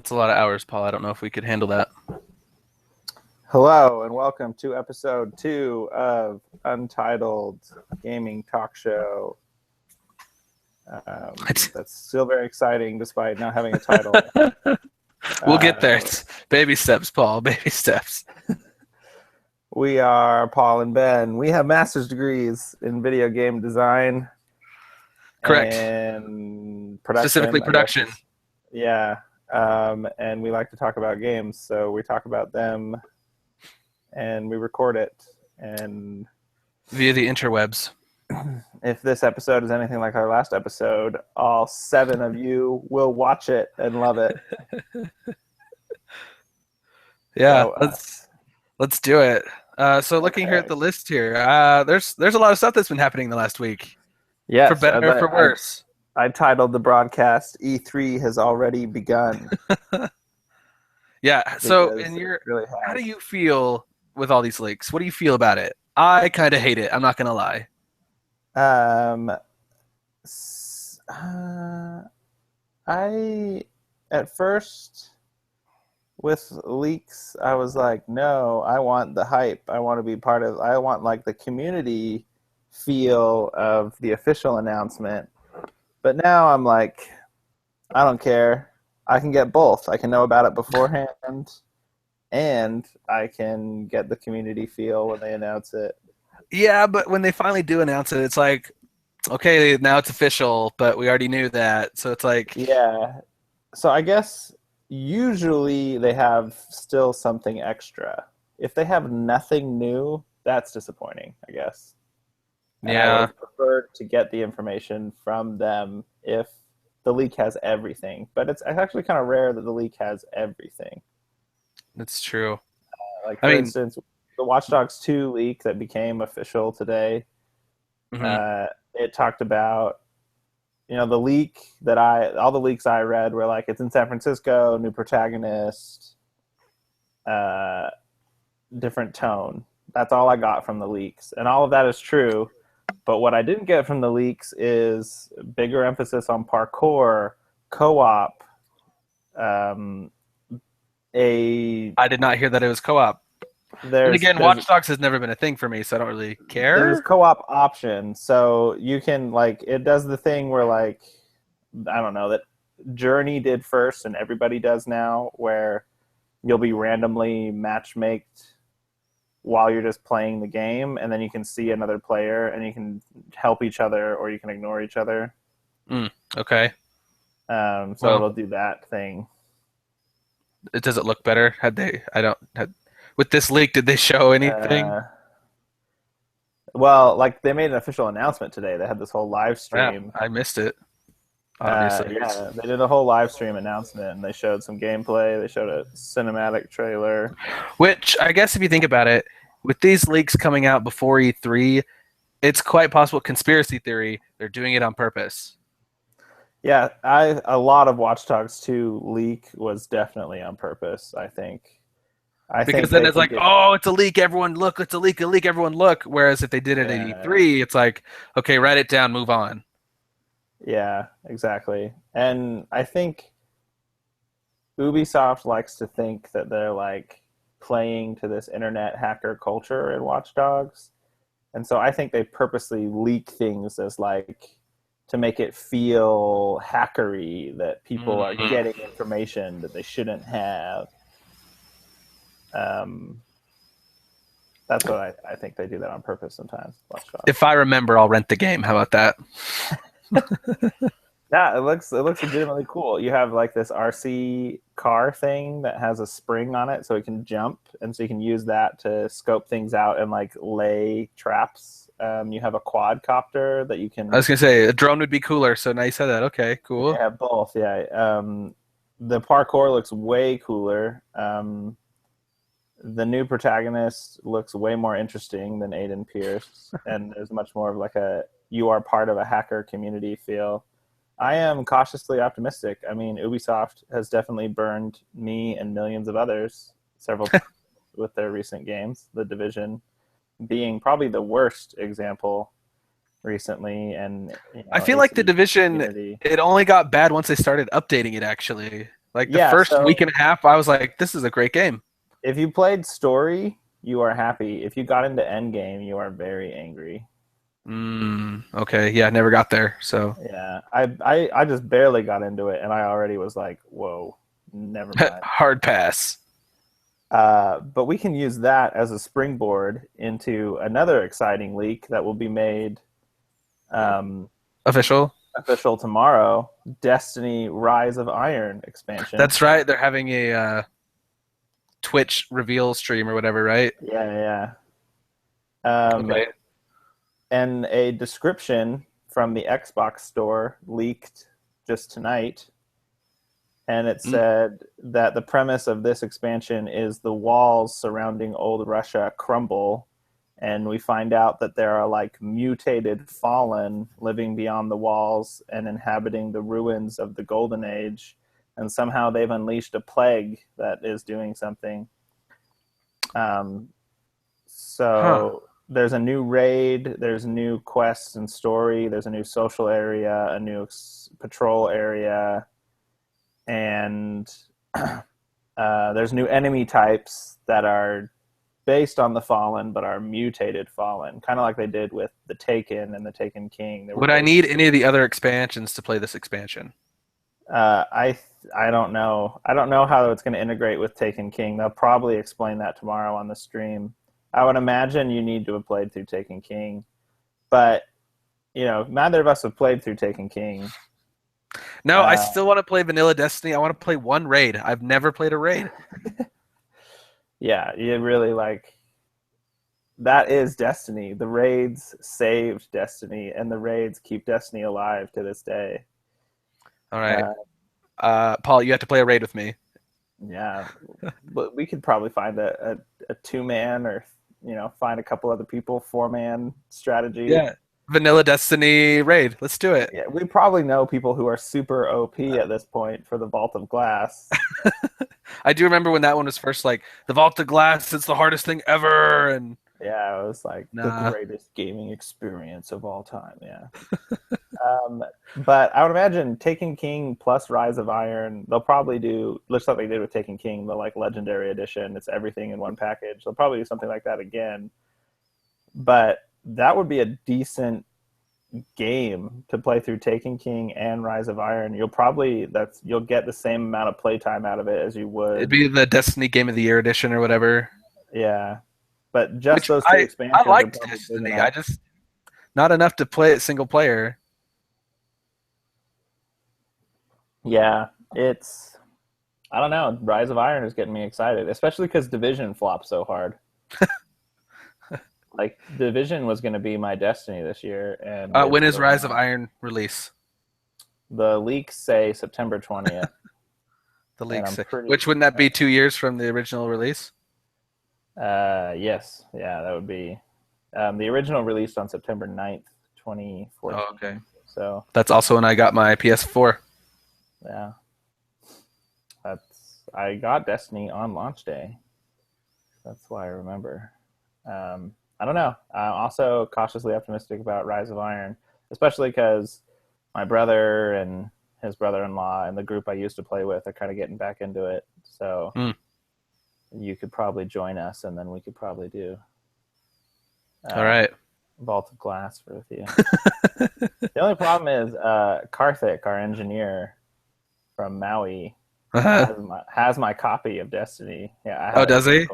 That's a lot of hours, Paul. I don't know if we could handle that. Hello and welcome to episode 2 of Untitled Gaming Talk Show. That's still very exciting despite not having a title. We'll get there. It's baby steps, Paul. Baby steps. We are Paul and Ben. We have master's degrees in video game design. Correct. And production. Specifically production. Yeah. And we like to talk about games, so we talk about them and we record it. And via the interwebs. If this episode is anything like our last episode, all 7 of you will watch it and love it. Yeah, so, let's do it. So looking here at the list here, there's a lot of stuff that's been happening the last week. Yes, for better or for worse. I titled the broadcast "E3 has already begun." Yeah. So, how do you feel with all these leaks? What do you feel about it? I kind of hate it. I'm not gonna lie. I at first with leaks, I was like, no, I want the hype. I want to be part of. I want like the community feel of the official announcement. But now I'm like, I don't care. I can get both. I can know about it beforehand, and I can get the community feel when they announce it. Yeah, but when they finally do announce it, it's like, okay, now it's official, but we already knew that. So it's like... Yeah. So I guess usually they have still something extra. If they have nothing new, that's disappointing, I guess. And yeah. I would prefer to get the information from them if the leak has everything. But it's actually kind of rare that the leak has everything. That's true. For instance, the Watch Dogs 2 leak that became official today, it talked about, the leak that all the leaks I read were like, it's in San Francisco, new protagonist, different tone. That's all I got from the leaks. And all of that is true. But what I didn't get from the leaks is bigger emphasis on parkour, co-op. I did not hear that it was co-op. And again, Watch Dogs has never been a thing for me, so I don't really care. There's co-op option, so you can it does the thing where I don't know, that Journey did first and everybody does now, where you'll be randomly matchmaked while you're just playing the game, and then you can see another player and you can help each other or you can ignore each other. Okay. It'll do that thing. Does it look better? With this leak, did they show anything? They made an official announcement today. They had this whole live stream. Yeah, I missed it. Obviously. They did a whole live stream announcement, and they showed some gameplay. They showed a cinematic trailer. Which, I guess if you think about it, with these leaks coming out before E3, it's quite possible, conspiracy theory, they're doing it on purpose. Yeah, a lot of Watch Dogs 2 leak was definitely on purpose, I think. Because then it's like, oh, it's a leak, everyone look, it's a leak, everyone look. Whereas if they did it at E3, it's like, okay, write it down, move on. Yeah, exactly. And I think Ubisoft likes to think that they're playing to this internet hacker culture in Watch Dogs. And so I think they purposely leak things as to make it feel hackery, that people are getting information that they shouldn't have. That's what I think they do that on purpose sometimes. If I remember, I'll rent the game. How about that? Yeah, it looks legitimately cool. You have this RC car thing that has a spring on it, so it can jump, and so you can use that to scope things out and lay traps. You have a quadcopter that you can. I was gonna say a drone would be cooler, so now you said that. Okay, cool. Yeah, both. Yeah, the parkour looks way cooler. The new protagonist looks way more interesting than Aiden Pierce, and there's much more of you are part of a hacker community feel. I am cautiously optimistic. I mean, Ubisoft has definitely burned me and millions of others several times with their recent games, The Division being probably the worst example recently. And I feel like The Division, it only got bad once they started updating it, actually. Like the Yeah, first so week and a half, I was like, this is a great game. if you played story, you are happy. If you got into endgame, you are very angry. Okay, yeah, never got there. So Yeah, I just barely got into it, and I already was like, whoa, never mind. hard pass. But we can use that as a springboard into another exciting leak that will be made um, Official. official tomorrow. Destiny: Rise of Iron expansion. That's right. They're having a Twitch reveal stream or whatever, right? Yeah, yeah. Okay. And a description from the Xbox store leaked just tonight. And it said that the premise of this expansion is the walls surrounding old Russia crumble, and we find out that there are like mutated fallen living beyond the walls and inhabiting the ruins of the Golden Age, and somehow they've unleashed a plague that is doing something. So there's a new raid, there's new quests and story, there's a new social area, a new patrol area, and there's new enemy types that are based on the Fallen but are mutated Fallen, kind of like they did with the Taken and the Taken King. Would I need any of the other expansions to play this expansion? I don't know. I don't know how it's going to integrate with Taken King. They'll probably explain that tomorrow on the stream. I would imagine you need to have played through Taken King, but neither of us have played through Taken King. No, I still want to play Vanilla Destiny. I want to play one raid. I've never played a raid. Yeah, you really that is Destiny. The raids saved Destiny, and the raids keep Destiny alive to this day. All right. Paul, you have to play a raid with me. Yeah, but we could probably find a 2-man or find a couple other people, 4-man strategy. Yeah, Vanilla Destiny raid. Let's do it. Yeah, we probably know people who are super OP at this point for the Vault of Glass. I do remember when that one was first, like, the Vault of Glass, it's the hardest thing ever, and yeah, it was like the greatest gaming experience of all time. Yeah. But I would imagine Taken King plus Rise of Iron, they'll probably do, looks like they did with Taken King, the like Legendary Edition. It's everything in one package. They'll probably do something like that again. But that would be a decent game to play through Taken King and Rise of Iron. You'll get the same amount of playtime out of it as you would. It'd be the Destiny Game of the Year edition or whatever. Yeah. But just those two expansions. I liked Destiny. I just not enough to play it single player. Yeah, I don't know. Rise of Iron is getting me excited, especially because Division flopped so hard. Like, Division was going to be my Destiny this year. And when is Rise of Iron release? The leaks say September 20th. The leaks say. Which wouldn't that be 2 years from the original release? Yes. Yeah, that would be. The original released on September 9th, 2014. Oh, okay. So that's also when I got my PS4. Yeah. I got Destiny on launch day. That's why I remember. I don't know. I'm also cautiously optimistic about Rise of Iron, especially because my brother and his brother-in-law and the group I used to play with are kind of getting back into it. So you could probably join us, and then we could probably do all right, Vault of Glass with you. The only problem is Karthik, our engineer from Maui, has my copy of Destiny. Yeah. Oh, does he?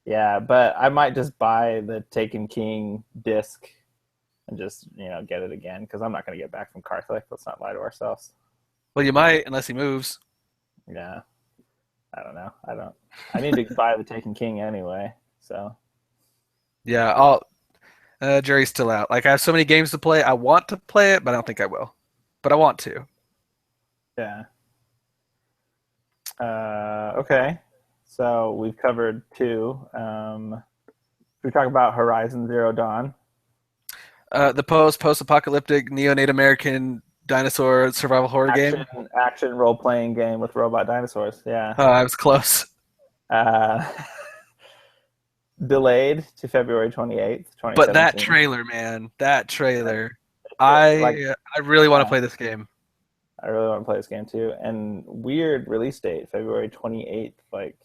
Yeah, but I might just buy the Taken King disc and just get it again, because I'm not going to get back from Karthik. Let's not lie to ourselves. Well, you might, unless he moves. Yeah, I don't know. I need to buy the Taken King anyway. So yeah, jury's still out. Like, I have so many games to play. I want to play it, but I don't think I will. But I want to. Yeah. Okay. So we've covered 2. We talk about Horizon Zero Dawn. The post-apocalyptic neo-Native American dinosaur survival horror game. Action role-playing game with robot dinosaurs. Yeah. I was close. Delayed to February 28th, 2017. But that trailer, man, I really want to play this game. I really want to play this game too. And weird release date, February 28th. Like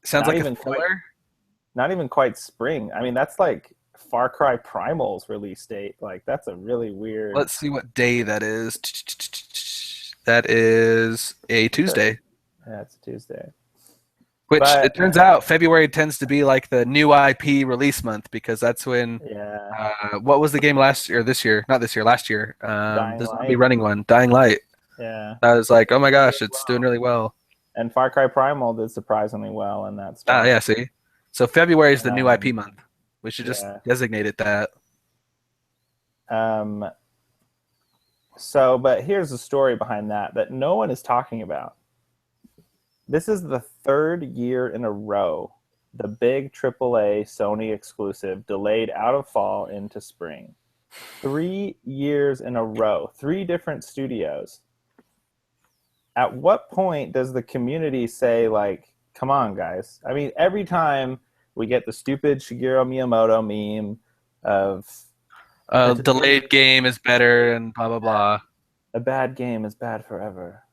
Sounds not like a even quite, filler. not even quite spring. I mean, that's like Far Cry Primal's release date. Like that's a really weird. Let's see what day that is. That is a Tuesday. Yeah, it's a Tuesday. Which But it turns out February tends to be like the new IP release month because that's when yeah, what was the game last year? This year, not this year, last year. Dying The zombie Light. running one, Dying Light. Yeah, I was like, oh my did gosh, really it's doing well. really well. And Far Cry Primal did surprisingly well in that Ah, spot. yeah, see. So February is the new IP Um, month. We should just yeah. designate it that. Um, so, but here's the story behind that no one is talking about. This is the third year in a row the big AAA Sony exclusive delayed out of fall into spring. 3 years in a row, three different studios. At what point does the community say, like, come on, guys? I mean, every time we get the stupid Shigeru Miyamoto meme of Delayed game is better and blah blah blah. a bad game is bad forever.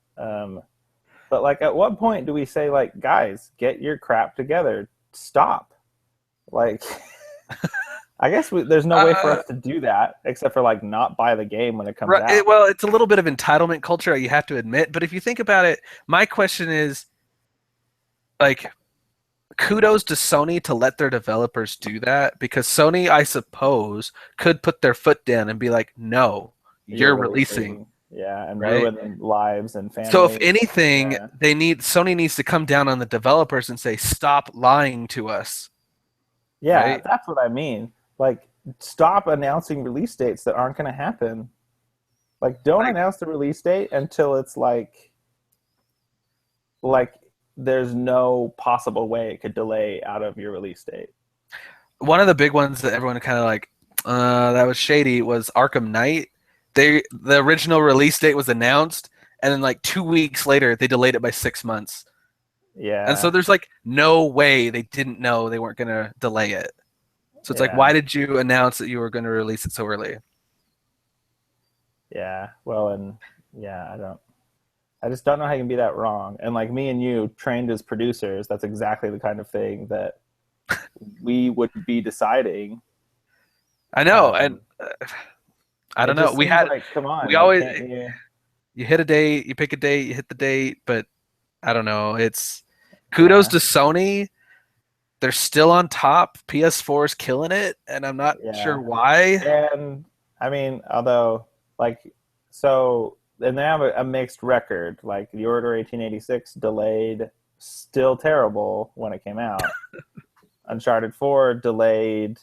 But like, at what point do we say, like, guys, get your crap together? Stop. Like, I guess there's no way for us to do that except for like not buy the game when it comes out. Well, it's a little bit of entitlement culture, you have to admit. But if you think about it, my question is, like, kudos to Sony to let their developers do that because Sony, I suppose, could put their foot down and be like, "No, you're releasing." Yeah, and right? ruin lives and families. So if anything, yeah. Sony needs to come down on the developers and say, "Stop lying to us." Yeah, right? that's what I mean. Like, stop announcing release dates that aren't going to happen. Like, don't announce the release date until it's like there's no possible way it could delay out of your release date. One of the big ones that everyone kind of like, that was shady was Arkham Knight. The original release date was announced, and then like 2 weeks later, they delayed it by 6 months. Yeah. And so there's like no way they didn't know they weren't going to delay it. So it's like, why did you announce that you were going to release it so early? Yeah. Well, and I just don't know how you can be that wrong. And like me and you, trained as producers, that's exactly the kind of thing that we would be deciding. I know, and I don't know. We had, like, come on, we like, always, can't you hit a date, you pick a date, you hit the date, but I don't know. It's kudos to Sony. They're still on top. PS4 is killing it, and I'm not sure why. And I mean, although, like, so, and they have a mixed record. Like, The Order 1886 delayed, still terrible when it came out. Uncharted 4 delayed,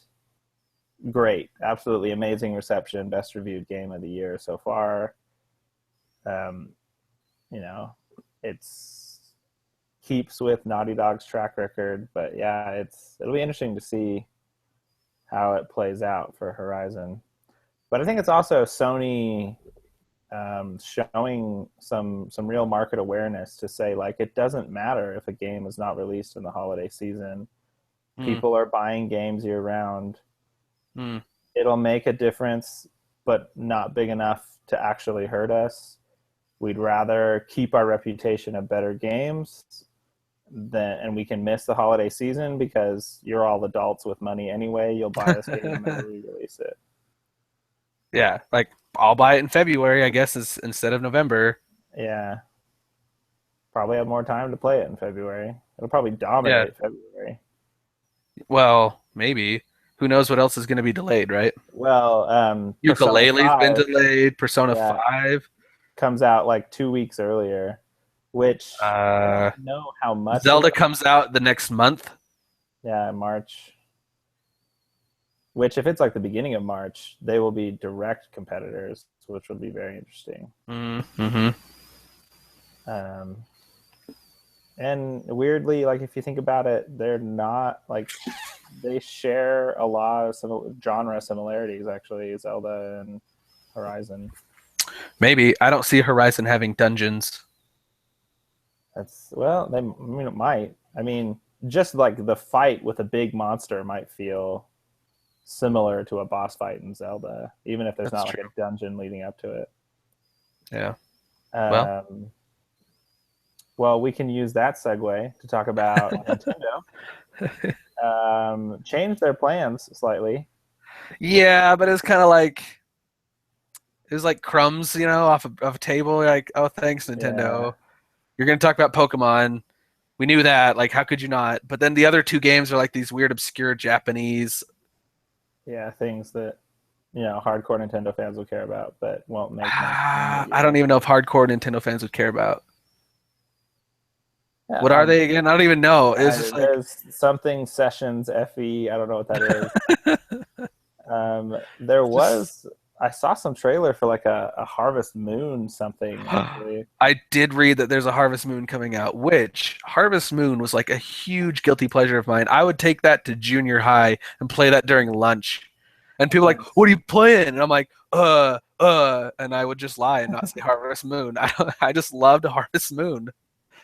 great, absolutely amazing reception, best reviewed game of the year so far. You know, it's keeps with Naughty Dog's track record, but yeah, it'll be interesting to see how it plays out for Horizon. But I think it's also Sony showing some real market awareness to say, like, it doesn't matter if a game is not released in the holiday season. People are buying games year round. It'll make a difference, but not big enough to actually hurt us. We'd rather keep our reputation of better games and we can miss the holiday season because you're all adults with money anyway. You'll buy this game whenever we release it. Yeah, like, I'll buy it in February, I guess, instead of November. Yeah. Probably have more time to play it in February. It'll probably dominate February. Well, maybe. Who knows what else is going to be delayed, right? Well, Ukulele's been delayed. Persona 5 comes out like 2 weeks earlier, which I don't know how much. Zelda comes out the next month. Yeah, March. Which, if it's like the beginning of March, they will be direct competitors, which will be very interesting. Mm-hmm. And weirdly, like, if you think about it, they're not, like, they share a lot of genre similarities, actually, Zelda and Horizon. Maybe. I don't see Horizon having dungeons. It might. I mean, just like the fight with a big monster might feel similar to a boss fight in Zelda, even if there's not like a dungeon leading up to it. Yeah. Well, Um, well, we can use that segue to talk about Nintendo. Changed their plans slightly. yeah, but it's kind of like it was like crumbs, off a table. Like, oh, thanks, Yeah, Nintendo. You're gonna talk about Pokemon. We knew that. Like, how could you not? But then the other two games are like these weird, obscure Japanese. yeah, things that hardcore Nintendo fans will care about, but won't make mainstream I media. don't even know if hardcore Nintendo fans would care about. Yeah, What are they again? I don't even know. It's just like, there's something Sessions FE. I don't know what that is. There just. was I saw some trailer for like a Harvest Moon something actually. I did read that there's a Harvest Moon coming out, which Harvest Moon was like a huge guilty pleasure of mine. I would take that to junior high and play that during lunch. And people are like, Nice. "What are you playing?" And I'm like, and I would just lie and not say Harvest Moon. I just loved Harvest Moon.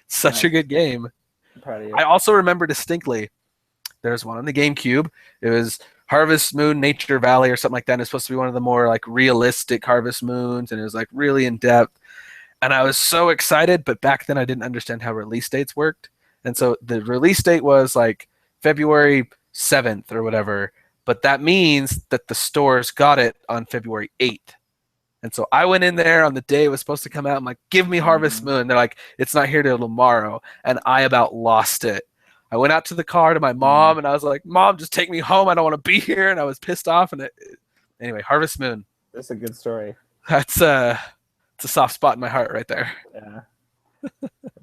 Such a Nice. good game. I'm proud of you. I also remember distinctly there's one on the GameCube. It was Harvest Moon Nature Valley or something like that. And it's supposed to be one of the more like realistic Harvest Moons, and it was like really in depth. And I was so excited, but back then I didn't understand how release dates worked. And so the release date was like February 7th or whatever, but that means that the stores got it on February 8th. And so I went in there on the day it was supposed to come out. I'm like, give me Harvest Mm-hmm. Moon. They're like, it's not here till tomorrow. And I about lost it. I went out to the car to my Mm. mom and I was like, Mom, just take me home. I don't want to be here. And I was pissed off. And anyway, Harvest Moon. That's a good story. That's it's a soft spot in my heart right there. Yeah.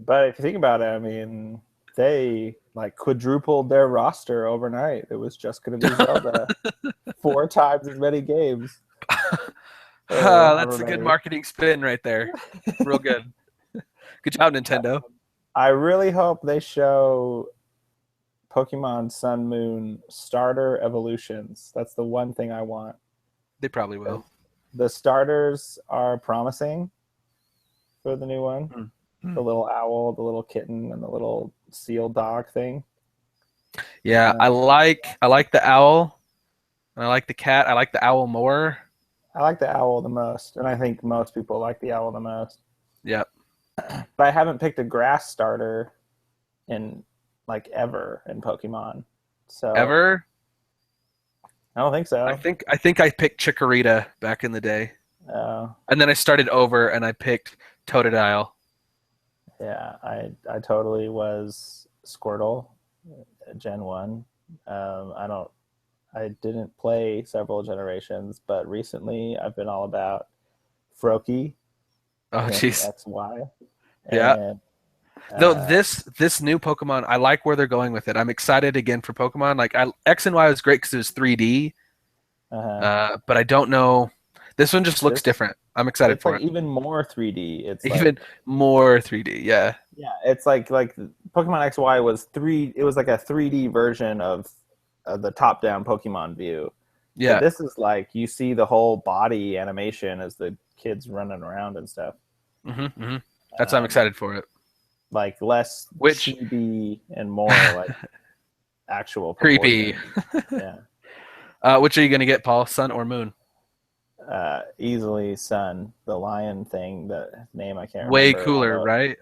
But if you think about it, I mean, they like quadrupled their roster overnight. It was just going to be Zelda. 4 times as many games. Or That's however a good many. marketing spin right there. Real good. Good job, Nintendo. I really hope they show Pokemon Sun Moon starter evolutions. That's the one thing I want. They probably will. The starters are promising for the new one. Mm-hmm. The little owl, the little kitten, and the little seal dog thing. Yeah, I like the owl, and I like the cat. I like the owl more. I like the owl the most, and I think most people like the owl the most. Yep. But I haven't picked a grass starter in like ever in Pokemon. So Ever? I don't think so. I think I picked Chikorita back in the day, Uh, and then I started over and I picked Totodile. yeah, I totally was Squirtle, Gen 1. I didn't play several generations, but recently I've been all about Froakie Oh, in jeez. XY. Yeah. And No, uh, this new Pokemon, I like where they're going with it. I'm excited again for Pokemon. Like X and Y was great because it was 3D, uh, but I don't know. This one just looks this different. I'm excited it's for like it. even more 3D. It's like Even more 3D. Yeah. yeah, it's like Pokemon XY was three. It was like a 3D version of the top-down Pokemon view. But Yeah. this is like you see the whole body animation as the kids running around and stuff. Hmm. That's why I'm Um, excited for it. like less Which chibi and more like actual creepy. proportions. Yeah, Which are you gonna get, Paul? Sun or Moon? easily Sun, the lion thing. The name I can't Way remember. cooler, right?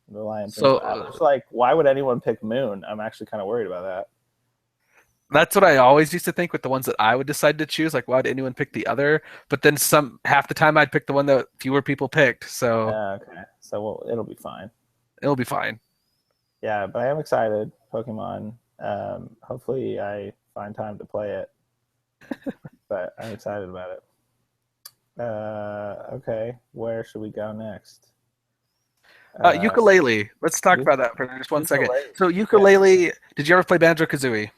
The lion thing. So I was like, why would anyone pick Moon? I'm actually kind of worried about that. that's what I always used to think with the ones that I would decide to choose. Like, why would anyone pick the other? But then half the time I'd pick the one that fewer people picked. So Okay, so well, it'll be fine. it'll be fine. Yeah, but I am excited. Pokemon. Hopefully, I find time to play it. But I'm excited about it. Okay, where should we go next? Ukulele. Let's talk u- about that for just 1 second. ukulele. So Yeah. ukulele. Did you ever play Banjo Kazooie?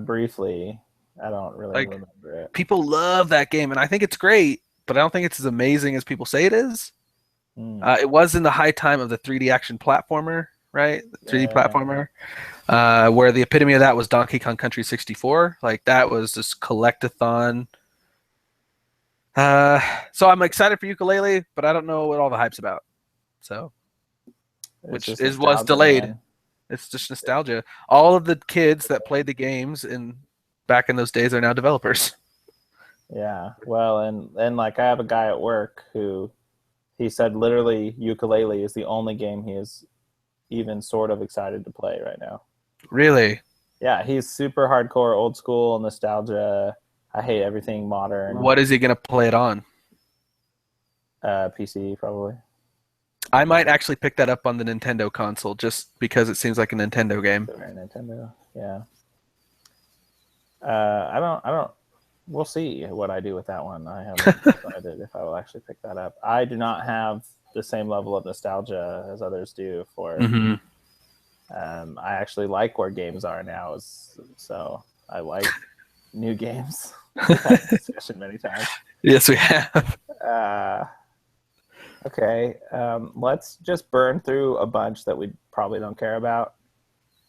Briefly, I don't really Like, remember it. people love that game, and I think it's great, but I don't think it's as amazing as people say it is. Hmm. It was in the high time of the 3D action platformer, right? The 3D Yeah. platformer, where the epitome of that was Donkey Kong Country 64. Like, that was just collectathon. So I'm excited for ukulele, but I don't know what all the hype's about. So, It's which just was nostalgia, delayed. man. It's just nostalgia. All of the kids that played the games back in those days are now developers. Yeah. Well, and like I have a guy at work who he said literally Yooka-Laylee is the only game he is even sort of excited to play right now. Really? Yeah, he's super hardcore, old school nostalgia. I hate everything modern. What is he gonna play it on? PC probably. I might actually pick that up on the Nintendo console just because it seems like a Nintendo game. Super Nintendo. Yeah. I don't. We'll see what I do with that one. I haven't decided if I will actually pick that up. I do not have the same level of nostalgia as others do for. Mm-hmm. I actually like where games are now, so I like new games. We've had this discussion many times. Yes, we have. Okay, let's just burn through a bunch that we probably don't care about.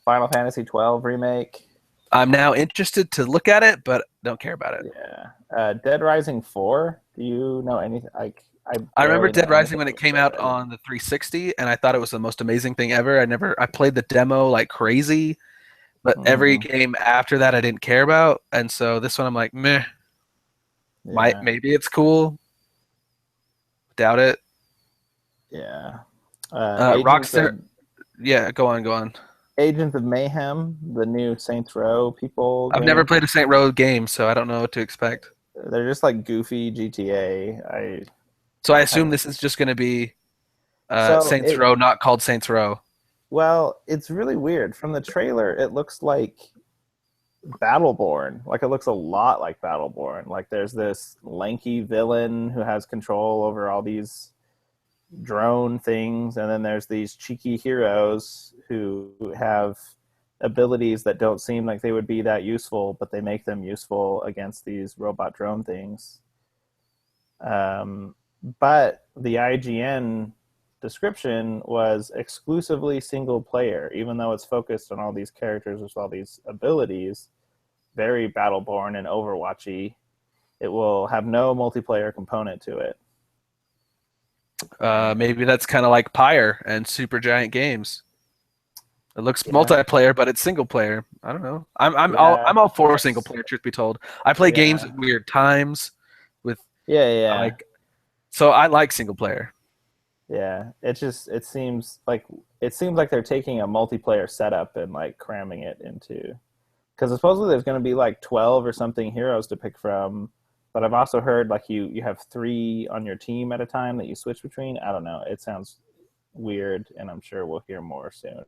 Final Fantasy 12 remake. I'm now interested to look at it, but don't care about it. Yeah. Dead Rising 4. Do you know anything? I remember Dead Rising when it came out on the 360, and I thought it was the most amazing thing ever. I played the demo like crazy, but every game after that I didn't care about, and so this one I'm like, meh. Yeah. Maybe it's cool. Doubt it. Yeah. Rockstar. Yeah, go on. Agents of Mayhem, the new Saints Row people. I've never played a Saint Row game, so I don't know what to expect. They're just like goofy GTA. So I assume this is just going to be Saints Row, not called Saints Row. Well, it's really weird. From the trailer, it looks like Battleborn. Like, it looks a lot like Battleborn. Like, there's this lanky villain who has control over all these drone things, and then there's these cheeky heroes who have abilities that don't seem like they would be that useful, but they make them useful against these robot drone things. But the IGN description was exclusively single player, even though it's focused on all these characters with all these abilities, very Battleborn and Overwatchy. It will have no multiplayer component to it. Maybe that's kind of like Pyre and Supergiant Games. It looks multiplayer, but it's single player. I don't know. I'm all for single player. Truth be told, I play games at weird times. So I like single player. Yeah, it seems like they're taking a multiplayer setup and like cramming it into, because supposedly there's going to be like 12 or something heroes to pick from, but I've also heard like you have 3 on your team at a time that you switch between. I don't know. It sounds weird, and I'm sure we'll hear more soon.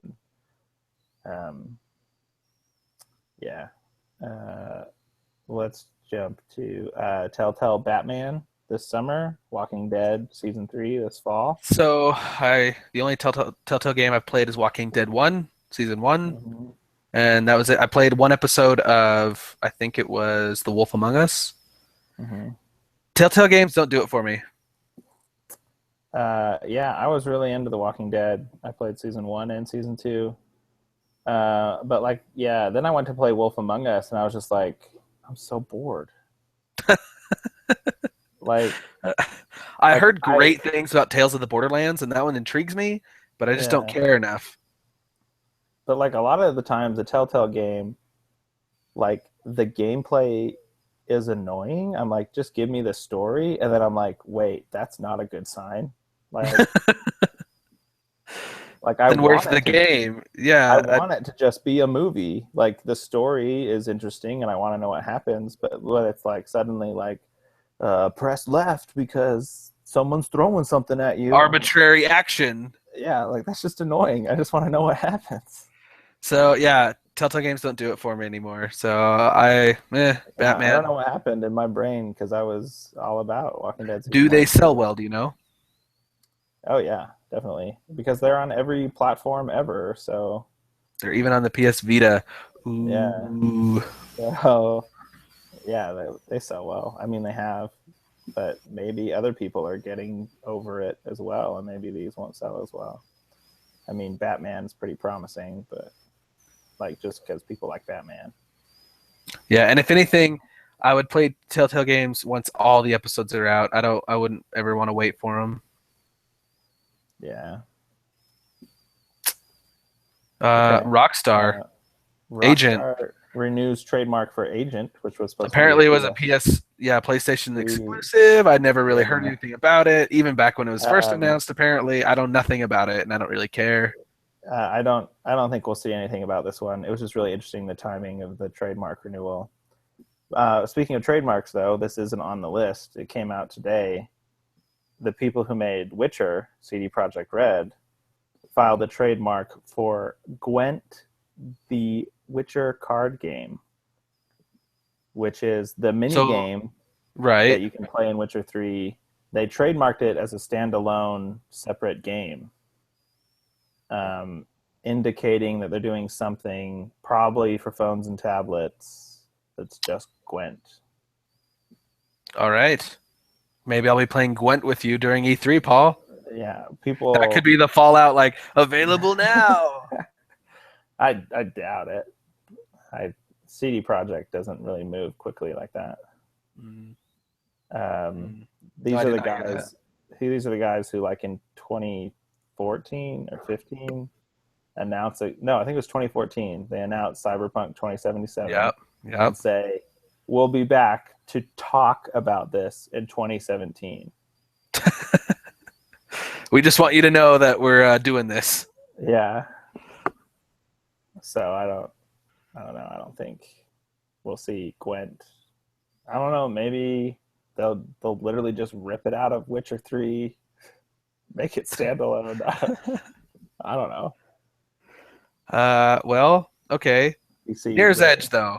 Let's jump to Telltale Batman this summer, Walking Dead Season 3 this fall. So the only Telltale game I've played is Walking Dead 1, Season 1, and that was it. I played one episode of, I think it was The Wolf Among Us. Telltale games don't do it for me. I was really into The Walking Dead. I played Season 1 and Season 2. But then I went to play Wolf Among Us, and I was just like, I'm so bored. I heard great things about Tales of the Borderlands, and that one intrigues me, but I just don't care enough. But like a lot of the times, the Telltale game, like the gameplay is annoying. I'm like, just give me the story, and then I'm like, wait, that's not a good sign. Then where's the game? Yeah, I want it to just be a movie. Like, the story is interesting, and I want to know what happens. But when it's like suddenly like, press left because someone's throwing something at you. Arbitrary action. Yeah, like that's just annoying. I just want to know what happens. So yeah, Telltale games don't do it for me anymore. So Batman. I don't know what happened in my brain because I was all about Walking Dead. Do they sell well? Do you know? Oh yeah, definitely, because they're on every platform ever. So they're even on the PS Vita. Ooh. Yeah. So yeah, they sell well. I mean, they have, but maybe other people are getting over it as well, and maybe these won't sell as well. I mean, Batman's pretty promising, but like just because people like Batman. Yeah, and if anything, I would play Telltale games once all the episodes are out. I wouldn't ever want to wait for them. Yeah. Rockstar. Agent. renews trademark for Agent, which was supposed Apparently, it to was be a PlayStation PS3. exclusive. I never really heard Yeah. anything about it, even back when it was first Um, announced. Apparently, I know nothing about it, and I don't really care. I don't think we'll see anything about this one. It was just really interesting the timing of the trademark renewal. Speaking of trademarks, though, this isn't on the list. It came out today. The people who made Witcher, CD Projekt Red, filed a trademark for Gwent, the Witcher card game, which is the mini So, game that right. you can play in Witcher 3. They trademarked it as a standalone, separate game, indicating that they're doing something probably for phones and tablets that's just Gwent. All right. Maybe I'll be playing Gwent with you during E3, Paul. Yeah, That could people. be the Fallout, like available now. I doubt it. I CD Projekt doesn't really move quickly like that. Mm, Um, mm. No, these I are did the not hear that. guys. These are the guys who, like in 2014 or 15, announced it. No, I think it was 2014. They announced Cyberpunk 2077 Yep. Yep. and say we'll be back to talk about this in 2017. We just want you to know that we're doing this. Yeah. So I don't know. I don't think we'll see Gwent. I don't know. Maybe they'll literally just rip it out of Witcher 3, make it standalone. I don't know. Well, okay. You see, Mirror's Edge, though.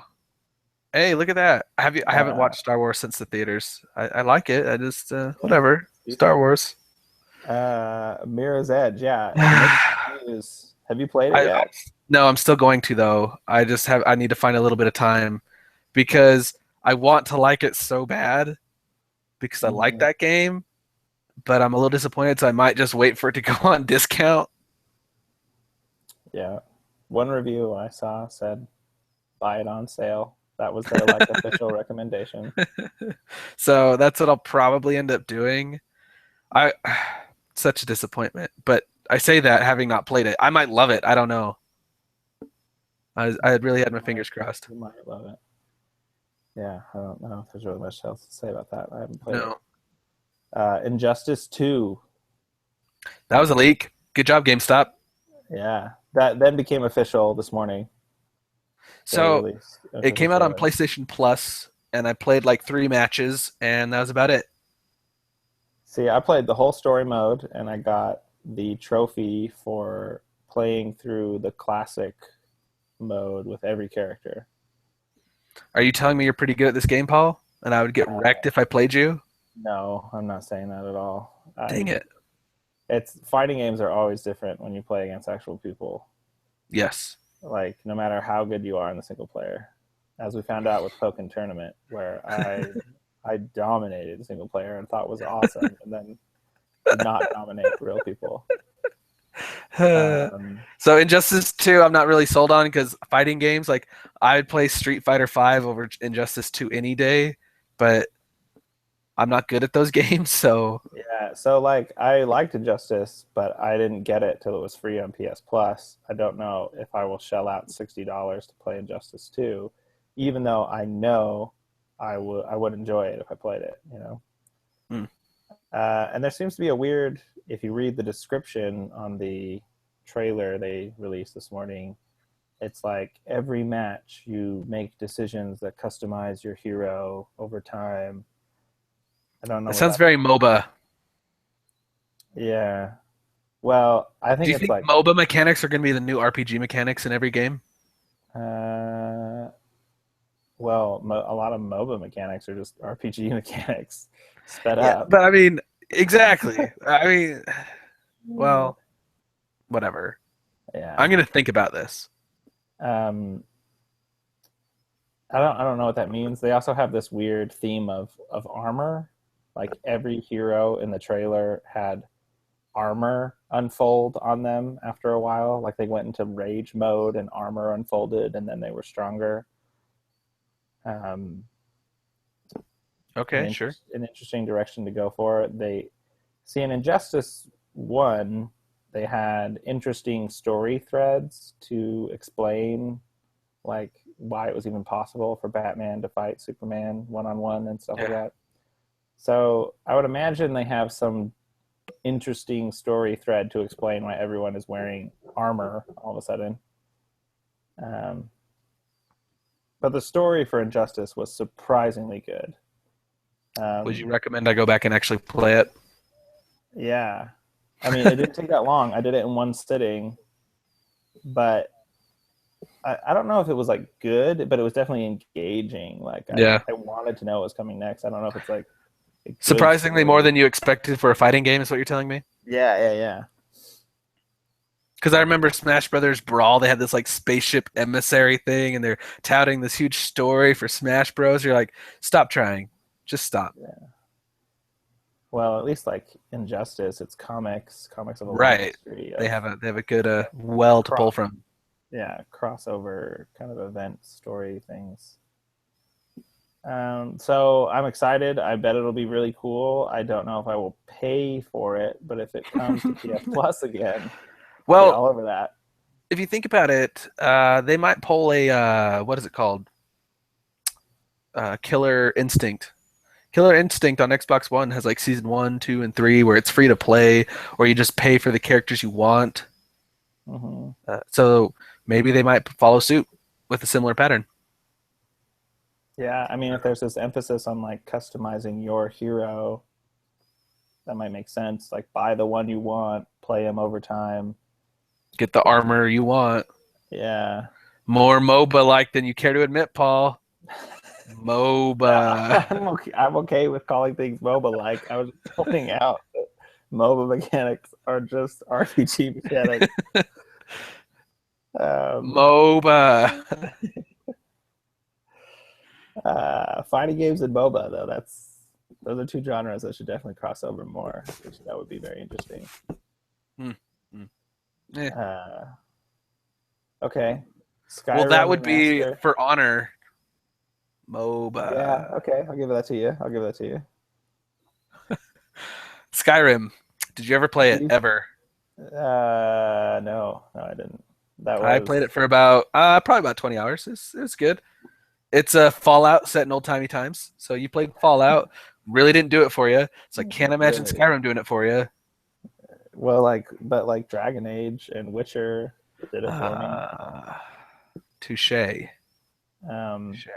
Hey, look at that. I haven't uh, watched Star Wars since the theaters. I like it. I just whatever. Star Wars. Mirror's Edge. Yeah. I, News. Have you played it I yet? no, I'm still going to though. I need to find a little bit of time because I want to like it so bad because I like Mhm. that game, but I'm a little disappointed, so I might just wait for it to go on discount. Yeah. One review I saw said buy it on sale. That was their like official recommendation. So that's what I'll probably end up doing. I such a disappointment, but I say that having not played it. I might love it. I don't know. I had really had my fingers crossed. You might love it. Yeah, I don't know if there's really much else to say about that. I haven't played it. No, Injustice 2. that was a leak. Good job, GameStop. Yeah, that then became official this morning. They So released it official came out on trailer. PlayStation Plus, and I played like 3 matches, and that was about it. See, I played the whole story mode, and I got the trophy for playing through the classic mode with every character. Are you telling me you're pretty good at this game, Paul? And I would get wrecked if I played you? No, I'm not saying that at all. Dang it. It's fighting games are always different when you play against actual people. Yes. Like no matter how good you are in the single player, as we found out with Pokken Tournament, where I dominated single player and thought was awesome, and then did not dominate real people. So Injustice 2, I'm not really sold on because fighting games, like I'd play Street Fighter 5 over Injustice 2 any day, but I'm not good at those games, so Yeah, so like I liked Injustice, but I didn't get it till it was free on PS Plus. I don't know if I will shell out $60 to play Injustice 2, even though I know I would enjoy it if I played it, you know. Hmm. And there seems to be a weird, if you read the description on the trailer they released this morning, it's like every match you make decisions that customize your hero over time. I don't know that what sounds that. very MOBA. Yeah. Well, I Do think you it's think like MOBA mechanics are going to be the new RPG mechanics in every game? uh, a lot of MOBA mechanics are just RPG mechanics sped Yeah, up. but I mean, exactly. I mean, well, whatever. Yeah. I'm going to think about this. Um, I don't know what that means. They also have this weird theme of armor. Like every hero in the trailer had armor unfold on them after a while. Like they went into rage mode and armor unfolded, and then they were stronger. Um, Okay, sure. an interesting direction to go for. They see in Injustice 1, they had interesting story threads to explain like why it was even possible for Batman to fight Superman one-on-one and stuff like Yeah. that. So I would imagine they have some interesting story thread to explain why everyone is wearing armor all of a sudden. Um, but the story for Injustice was surprisingly good. Would you recommend I go back and actually play it? Yeah. I mean, it didn't take that long. I did it in one sitting, but I don't know if it was like good, but it was definitely engaging. Like Yeah. I wanted to know what was coming next. I don't know if it's like a good Surprisingly, story. more than you expected for a fighting game is what you're telling me. Yeah. Because I remember Smash Brothers Brawl, they had this like spaceship emissary thing, and they're touting this huge story for Smash Bros. You're like, stop trying, just stop. Well, at least like Injustice, it's comics of a long Right. history They of have a good well to pull from. crossover kind of event story things. So I'm excited. I bet it'll be really cool. I don't know if I will pay for it, but if it comes to PS Plus again, I'll be Well, all over that. if you think about it, they might pull a what is it called? Killer Instinct. Killer Instinct on Xbox One has like season 1, 2, and 3 where it's free to play, or you just pay for the characters you want. Hmm. So maybe they might follow suit with a similar pattern. Yeah, I mean, if there's this emphasis on like customizing your hero, that might make sense. Like, buy the one you want, play him over time. Get the armor you want. Yeah. More MOBA like than you care to admit, Paul. MOBA. I'm okay with calling things MOBA like. I was pointing out that MOBA mechanics are just RPG mechanics. Um, MOBA. Fighting games and MOBA, though, those are two genres that should definitely cross over more. Which that would be very interesting. Hmm. Yeah. Okay. Well, Skyrim that would be remaster. for honor. Yeah. MOBA. Okay. I'll give that to you. I'll give that to you. Skyrim. Did you ever play Did it you? ever? No, I didn't. That I was played it for about probably about 20 hours. It's good. It's a Fallout set in old timey times. So you played Fallout, really didn't do it for you. So I can't imagine really Skyrim doing it for you. well, but like Dragon Age and Witcher did it for me. Touche. Um, Touche.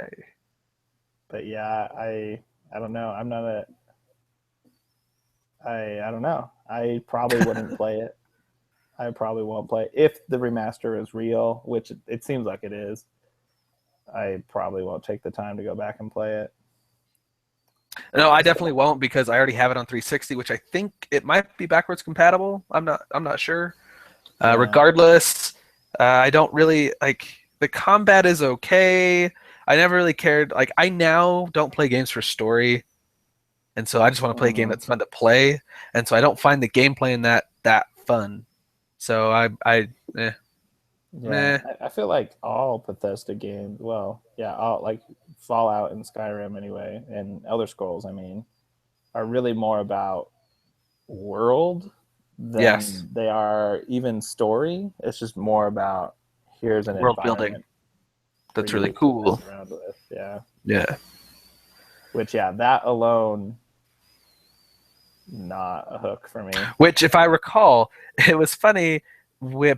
but yeah, I don't know. I don't know. I probably wouldn't play it. I probably won't play it. If the remaster is real, which it seems like it is. I probably won't take the time to go back and play it. No, I definitely won't because I already have it on 360, which I think it might be backwards compatible. I'm not sure. Yeah. Regardless, I don't really like the combat is okay. I never really cared. Like I now don't play games for story, and so I just want to play a game Mhm. that's fun to play. And so I don't find the gameplay in that fun. So I eh, Yeah, meh. I feel like all Bethesda games, well, yeah, all like Fallout and Skyrim anyway, and Elder Scrolls, I mean, are really more about world Yes, than they are even story. It's just more about here's an world building. environment for That's really you to cool. mess around with. Yeah. Yeah. Which yeah, that alone not a hook for me. Which, if I recall, it was funny.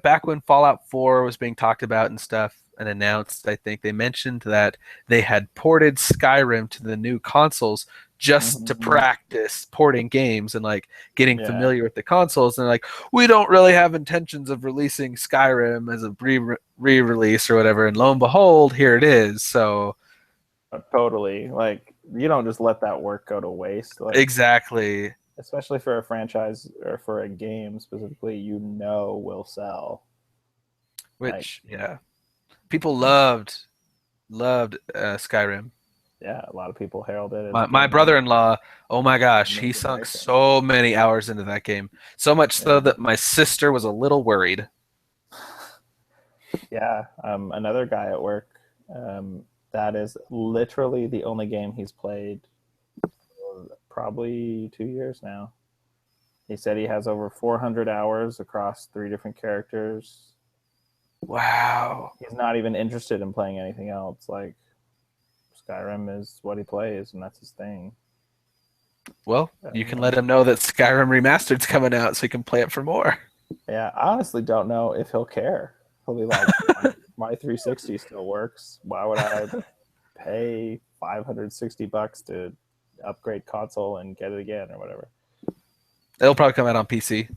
Back when Fallout 4 was being talked about and stuff and announced, I think they mentioned that they had ported Skyrim to the new consoles just to Mhm. practice porting games and like getting Yeah. familiar with the consoles. And like, we don't really have intentions of releasing Skyrim as a re-release or whatever. And lo and behold, here it is. So Totally. Like you don't just let that work go to waste. Like exactly. especially for a franchise or for a game specifically, will sell. Like, Which, yeah, people loved Skyrim. yeah, a lot of people herald it as My being like brother-in-law, oh my gosh, he sunk amazing. so many hours into that game. So much so Yeah, that my sister was a little worried. yeah. Another guy at work, that is literally the only game he's played for probably 2 years now. He said he has over 400 hours across 3 different characters Wow. He's not even interested in playing anything else. Like Skyrim is what he plays, and that's his thing. Well, you can let him know that Skyrim Remastered's coming out so he can play it for more. Yeah, I honestly don't know if he'll care. He'll be like, my 360 still works. Why would I pay $560 to upgrade console and get it again or whatever? It'll probably come out on PC,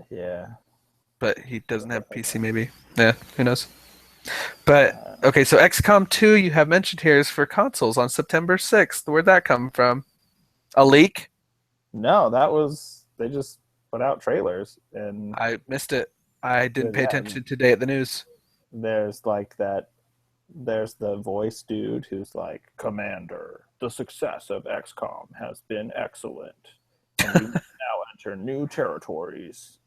Yeah. but he doesn't have PC maybe. Yeah, who knows? But okay, so XCOM 2 you have mentioned here is for consoles on September 6th. Where'd that come from? A leak? No, that was they just put out trailers and I missed it. I didn't pay yeah, attention today at the news. there's like that there's the voice dude who's like, Commander, the success of XCOM has been excellent. And we now enter new territories.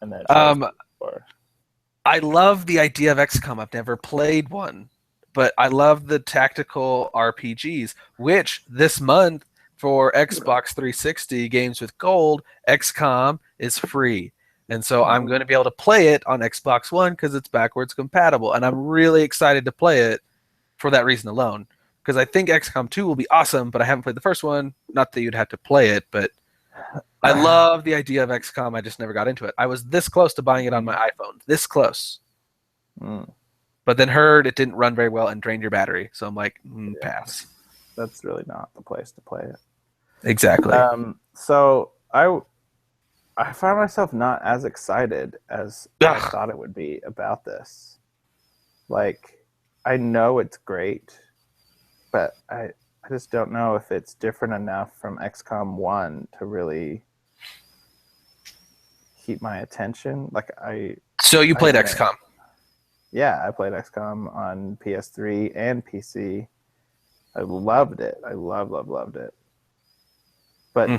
And then Um, I love the idea of XCOM. I've never played one, but I love the tactical RPGs, which this month for Xbox 360 games with gold, XCOM is free. And so I'm going to be able to play it on Xbox One because it's backwards compatible. And I'm really excited to play it for that reason alone. Because I think XCOM 2 will be awesome, but I haven't played the first one. Not that you'd have to play it, but I love the idea of XCOM. I just never got into it. I was this close to buying it on my iPhone. This close. But then heard it didn't run very well and drained your battery. So I'm like, pass. That's really not the place to play it. Exactly. So I find myself not as excited as I thought it would be about this. Like, I know it's great, but I just don't know if it's different enough from XCOM 1 to really keep my attention. So you played XCOM? Yeah, I played XCOM on PS3 and PC. I loved it. I loved it. But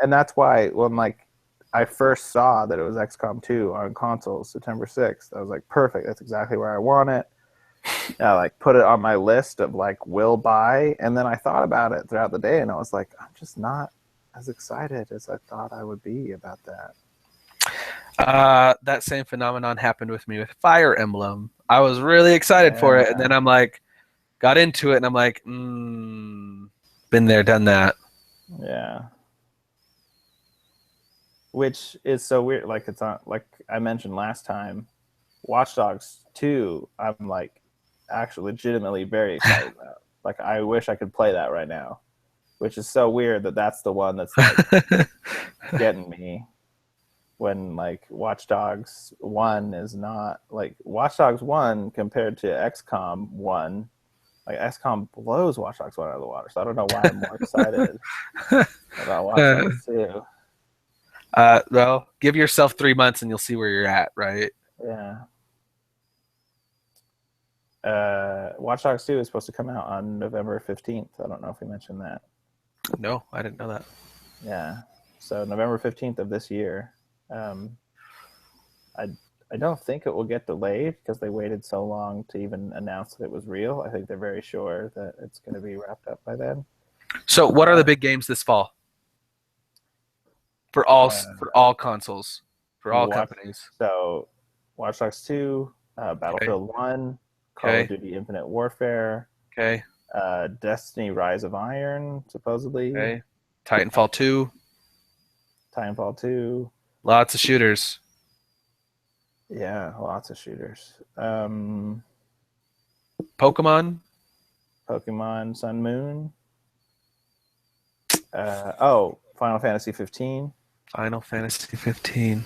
and that's why when I first saw that it was XCOM 2 on consoles September 6th, I was like, perfect. That's exactly where I want it. I put it on my list of will buy, and then I thought about it throughout the day, and I was like, I'm just not as excited as I thought I would be about that. That same phenomenon happened with me with Fire Emblem. I was really excited for it, and then I'm like, got into it, and I'm like, been there, done that. Yeah. Which is so weird. It's on, like I mentioned last time, Watch Dogs 2, I'm actually legitimately very excited about. I wish I could play that right now, which is so weird that that's the one that's getting me when Watch Dogs 1 is not Watch Dogs 1 compared to XCOM 1. XCOM blows Watch Dogs 1 out of the water, so I don't know why I'm more excited about Watch Dogs 2. Well, give yourself 3 months and you'll see where you're at, right? Yeah. Watch Dogs 2 is supposed to come out on November 15th. I don't know if we mentioned that. No, I didn't know that. Yeah. So November 15th of this year. I don't think it will get delayed because they waited so long to even announce that it was real. I think they're very sure that it's going to be wrapped up by then. So what are the big games this fall? For all consoles, for all companies. So Watch Dogs 2, Battlefield 1, Call of Duty Infinite Warfare. Okay. Destiny Rise of Iron, supposedly. Okay. Titanfall 2. Titanfall 2. Lots of shooters. Yeah, lots of shooters. Pokemon Sun Moon. Final Fantasy 15. Final Fantasy 15.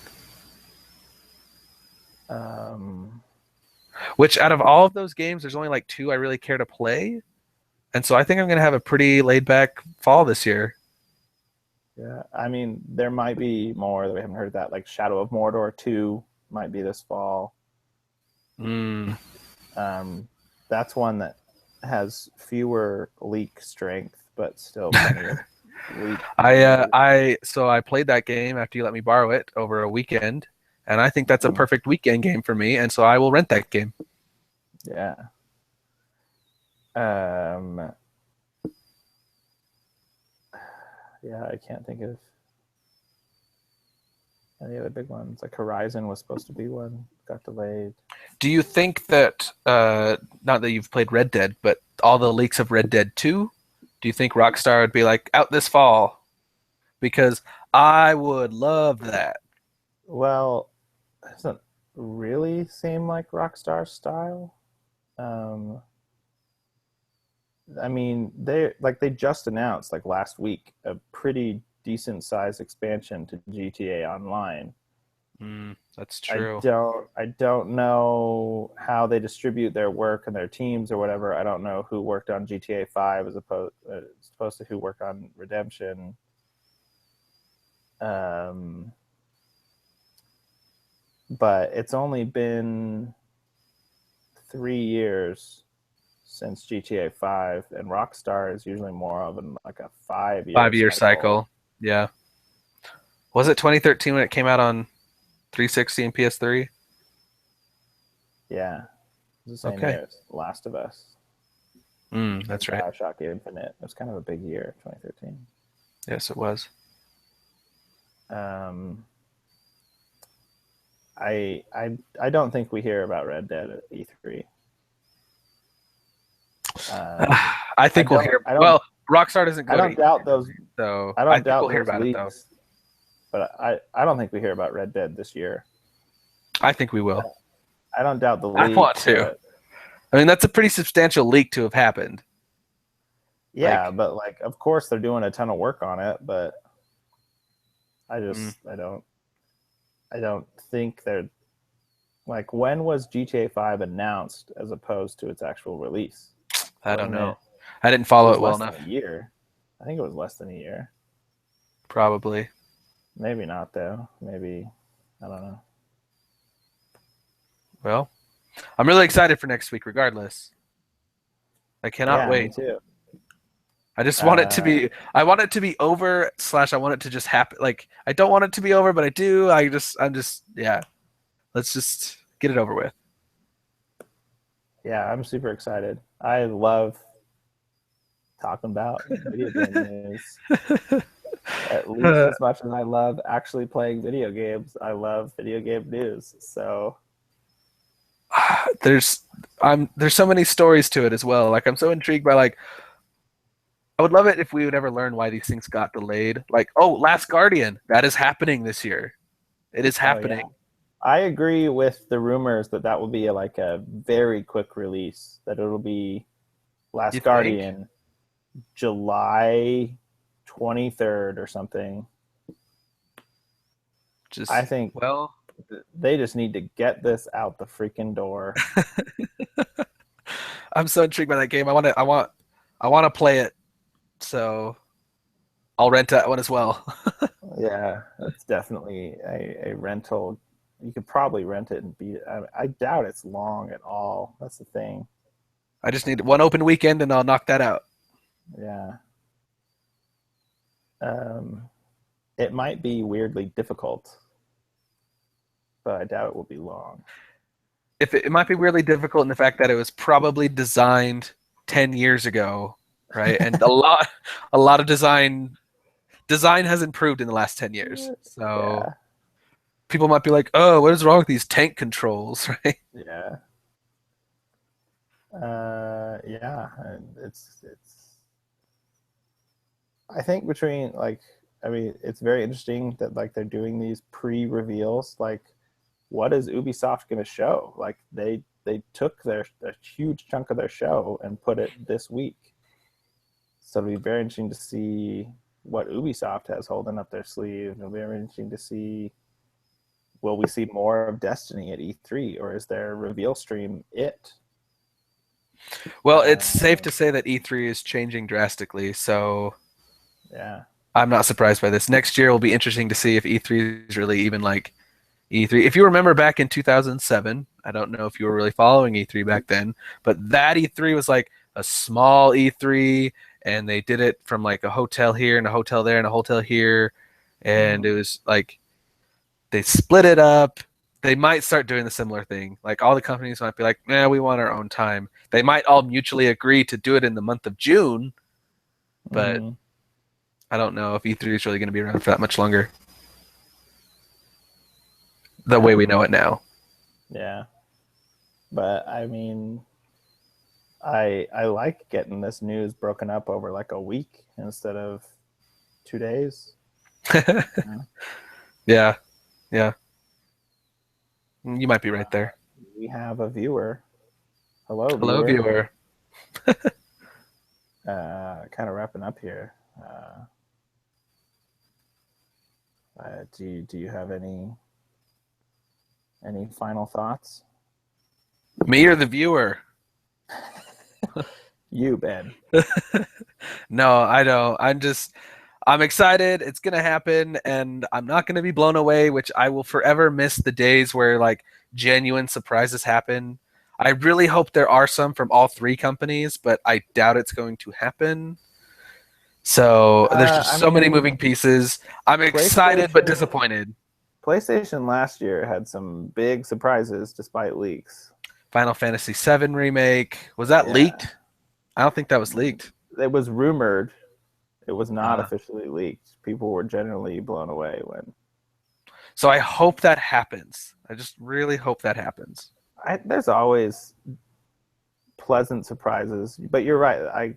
Which out of all of those games, there's only 2 I really care to play. And so I think I'm going to have a pretty laid back fall this year. Yeah, I mean, there might be more that we haven't heard that. Shadow of Mordor 2 might be this fall. That's one that has fewer leak strength, but still plenty of leak. I played that game after you let me borrow it over a weekend, and I think that's a perfect weekend game for me, and so I will rent that game. Yeah. Yeah, I can't think of any other big ones. Horizon was supposed to be one got delayed. Do you think that not that you've played Red Dead, but all the leaks of Red Dead 2, do you think Rockstar would be like out this fall? Because I would love that. Well, it doesn't really seem like Rockstar style. I mean, they just announced like last week a pretty decent sized expansion to GTA Online. That's true. I don't know how they distribute their work and their teams or whatever. I don't know who worked on GTA 5 as opposed to who worked on Redemption. But it's only been 3 years since GTA 5, and Rockstar is usually more of like a 5 year 5 year cycle. Yeah. Was it 2013 when it came out on 360 and PS3? Yeah. It was the same Okay. year as Last of Us. That's right. BioShock Infinite. It was kind of a big year, 2013. Yes, it was. I don't think we hear about Red Dead at E3. I think we'll hear. Well, Rockstar doesn't go. I don't doubt those. So I don't think doubt we'll hear those about leaks, it though. But I don't think we hear about Red Dead this year. I think we will. I don't doubt the leak. I want to. I mean, that's a pretty substantial leak to have happened. Yeah, but like, of course, they're doing a ton of work on it, but I don't think they're like. When was GTA 5 announced as opposed to its actual release? I don't know. I didn't follow it well enough. A year. I think it was less than a year. Probably. Maybe not though. Maybe I don't know. Well, I'm really excited for next week. Regardless, I cannot wait. Me too. I just want it to be. I want it to be over. / I want it to just happen. Like I don't want it to be over, but I do. I'm just. Yeah. Let's just get it over with. Yeah, I'm super excited. I love talking about video game news. At least as much as I love actually playing video games, I love video game news. So there's so many stories to it as well. Like I'm so intrigued by like I would love it if we would ever learn why these things got delayed. Like, Last Guardian, that is happening this year. It is happening. Yeah. I agree with the rumors that will be like a very quick release. That it'll be Last Guardian, July 23rd or something. I think. Well, they just need to get this out the freaking door. I'm so intrigued by that game. I want to play it. So I'll rent that one as well. Yeah, it's definitely a rental. You could probably rent it and beat it. I doubt it's long at all. That's the thing. I just need one open weekend and I'll knock that out. Yeah. It might be weirdly difficult, but I doubt it will be long. It might be weirdly difficult in the fact that it was probably designed 10 years ago, right? And a lot of design has improved in the last 10 years. So yeah. People might be like, "Oh, what is wrong with these tank controls?" Right? Yeah. Yeah. It's. I think between it's very interesting that like they're doing these pre-reveals. Like, what is Ubisoft going to show? Like they took a huge chunk of their show and put it this week. So it'll be very interesting to see what Ubisoft has holding up their sleeve. It'll be very interesting to see, will we see more of Destiny at E3, or is their reveal stream it? Well, it's safe to say that E3 is changing drastically. So yeah, I'm not surprised by this. Next year will be interesting to see if E3 is really even like E3. If you remember back in 2007, I don't know if you were really following E3 back then, but that E3 was like a small E3, and they did it from like a hotel here and a hotel there and a hotel here, and it was like they split it up. They might start doing the similar thing. Like all the companies might be like, "Nah, we want our own time." They might all mutually agree to do it in the month of June, but I don't know if E3 is really going to be around for that much longer. The way we know it now. Yeah. But I mean, I like getting this news broken up over like a week instead of 2 days. Yeah. Yeah, yeah. You might be right there. We have a viewer. Hello, Hello, viewer. viewer. Kind of wrapping up here. Do you have any final thoughts? Me or the viewer? You, Ben. No, I don't. I'm excited. It's going to happen, and I'm not going to be blown away, which I will forever miss the days where like genuine surprises happen. I really hope there are some from all three companies, but I doubt it's going to happen. So there's just so many moving pieces. I'm excited but disappointed. PlayStation last year had some big surprises despite leaks. Final Fantasy VII Remake. Was that leaked? I don't think that was leaked. It was rumored. It was not officially leaked. People were generally blown away when. So I hope that happens. I just really hope that happens. There's always pleasant surprises, but you're right.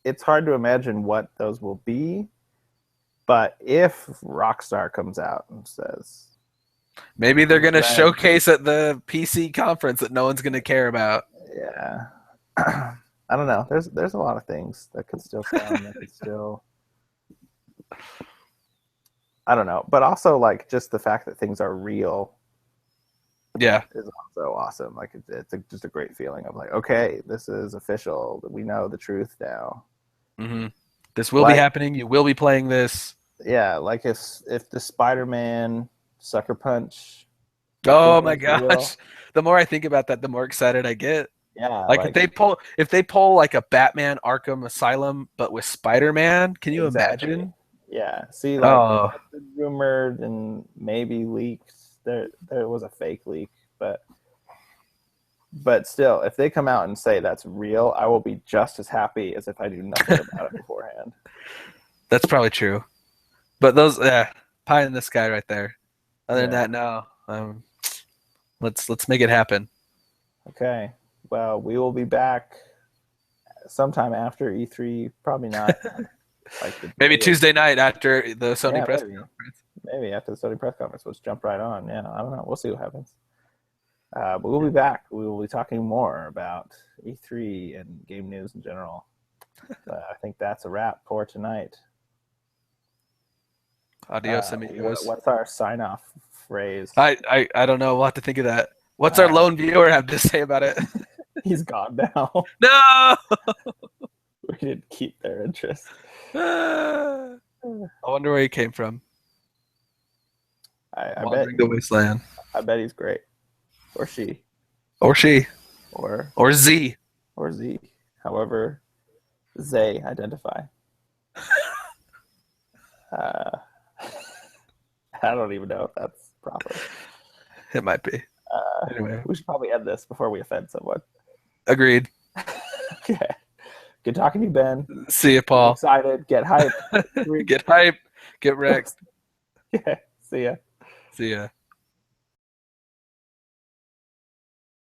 It's hard to imagine what those will be. But if Rockstar comes out and says, maybe they're going to showcase at the PC conference that no one's going to care about. Yeah. I don't know. There's a lot of things that could still come. That could still. I don't know, but also like just the fact that things are real. Yeah, is also awesome. Like it's just a great feeling of like, okay, this is official. We know the truth now. Mm-hmm. This will be happening. You will be playing this. Yeah, like if the Spider-Man Sucker Punch. Oh my gosh! The more I think about that, the more excited I get. Yeah, like if they pull like a Batman Arkham Asylum, but with Spider-Man, can you imagine? Yeah. See, like rumored and maybe leaked. There was a fake leak, but still, if they come out and say that's real, I will be just as happy as if I knew nothing about it beforehand. That's probably true. But those pie in the sky right there. Other than that, no. Let's make it happen. Okay. Well, we will be back sometime after E3. Probably not. Maybe Tuesday night after the Sony press conference. Maybe after the Sony press conference. Let's jump right on. Yeah, I don't know. We'll see what happens. But we'll be back. We will be talking more about E3 and game news in general. I think that's a wrap for tonight. Adios, amigos. What's our sign-off phrase? I don't know. We'll have to think of that. What's our lone viewer have to say about it? He's gone now. No! We didn't keep their interest. I wonder where he came from. I bet the wasteland. I bet he's great. Or she. Or she. Or Z. Or Z. However they identify. I don't even know if that's proper. It might be. Anyway, we should probably end this before we offend someone. Agreed. Okay. Good talking to you, Ben. See you, Paul. I'm excited. Get hype. Get hype. Get wrecked. Yeah. See ya. See ya.